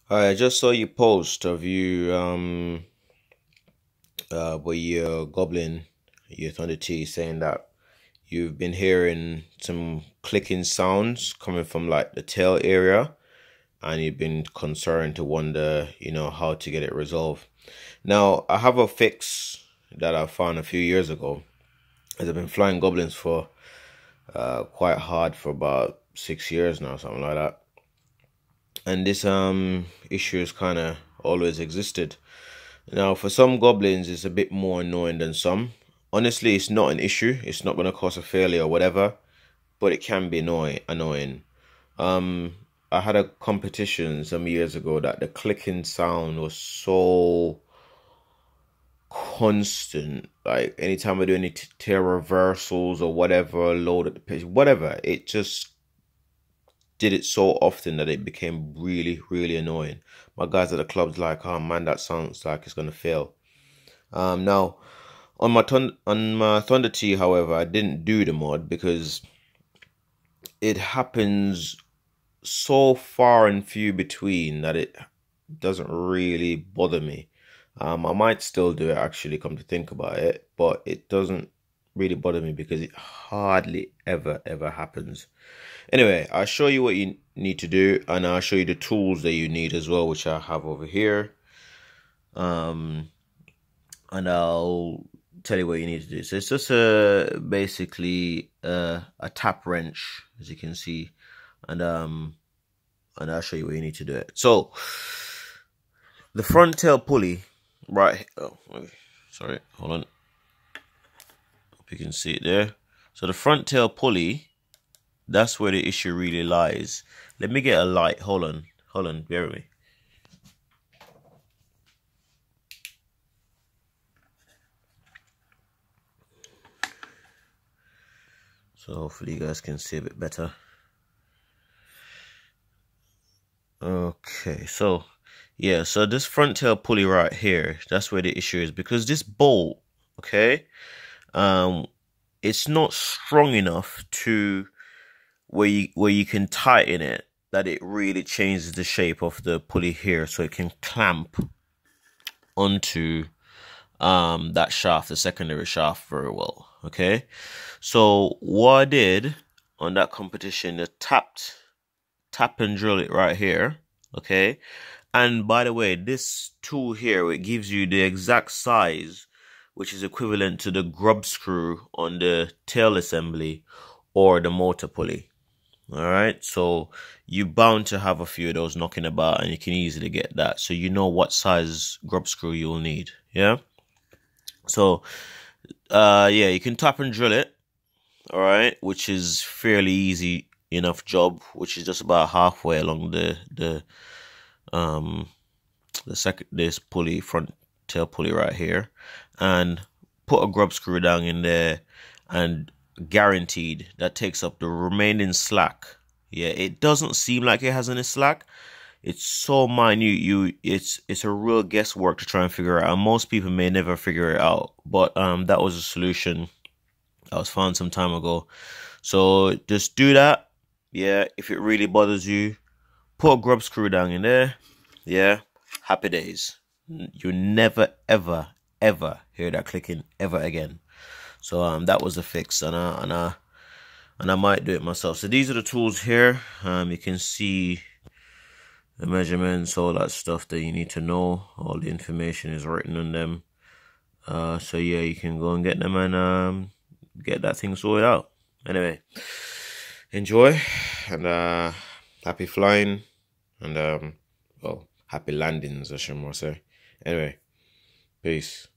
I just saw your post of you where you're gobbling your Thunder Tea, saying that you've been hearing some clicking sounds coming from like the tail area, and you've been concerned to wonder, how to get it resolved. Now, I have a fix that I found a few years ago, as I've been flying goblins for quite hard for about 6 years now, something like that. And this issue has kind of always existed. Now, for some goblins, it's a bit more annoying than some. Honestly, it's not an issue. It's not going to cause a failure or whatever, but it can be annoying. I had a competition some years ago that the clicking sound was so constant. Like anytime I do any tail reversals or whatever, load at the pitch, whatever, it just did it so often that it became really, really annoying. My guys at the club's like, oh man, that sounds like it's gonna fail. Now on my Thunder Tea, however, I didn't do the mod because it happens so far and few between that it doesn't really bother me. I might still do it, actually, come to think about it, but it doesn't really bother me because it hardly ever happens. Anyway, I'll show you what you need to do, and I'll show you the tools that you need as well, which I have over here. And I'll tell you what you need to do. So it's just basically a tap wrench, as you can see, and I'll show you what you need to do it. So the front tail pulley, right? Oh, sorry, hold on. Hope you can see it there. So the front tail pulley, that's where the issue really lies. Let me get a light. Hold on, bear with me. So hopefully you guys can see a bit better. Okay, so yeah, so this front tail pulley right here, that's where the issue is, because this bolt, okay, it's not strong enough to where you can tighten it, that it really changes the shape of the pulley here, so it can clamp onto that shaft, the secondary shaft, very well. Okay, so what I did on that competition, I tap and drill it right here. Okay, and by the way, this tool here, it gives you the exact size, which is equivalent to the grub screw on the tail assembly or the motor pulley. All right, so you're bound to have a few of those knocking about, and you can easily get that, so you know what size grub screw you'll need. Yeah, so yeah, you can tap and drill it. All right, which is fairly easy enough job, which is just about halfway along this pulley, front tail pulley right here, and put a grub screw down in there, and guaranteed that takes up the remaining slack. Yeah, it doesn't seem like it has any slack. It's so minute, it's a real guesswork to try and figure it out. And most people may never figure it out, but that was a solution that was found some time ago. So just do that. Yeah, if it really bothers you, put a grub screw down in there. Yeah, happy days. You never ever hear that clicking ever again. So that was the fix, and I might do it myself. So these are the tools here. You can see the measurements, all that stuff that you need to know. All the information is written on them. So yeah, you can go and get them and get that thing sorted out. Anyway, enjoy, and happy flying, and well, happy landings, I should more say. Anyway, peace.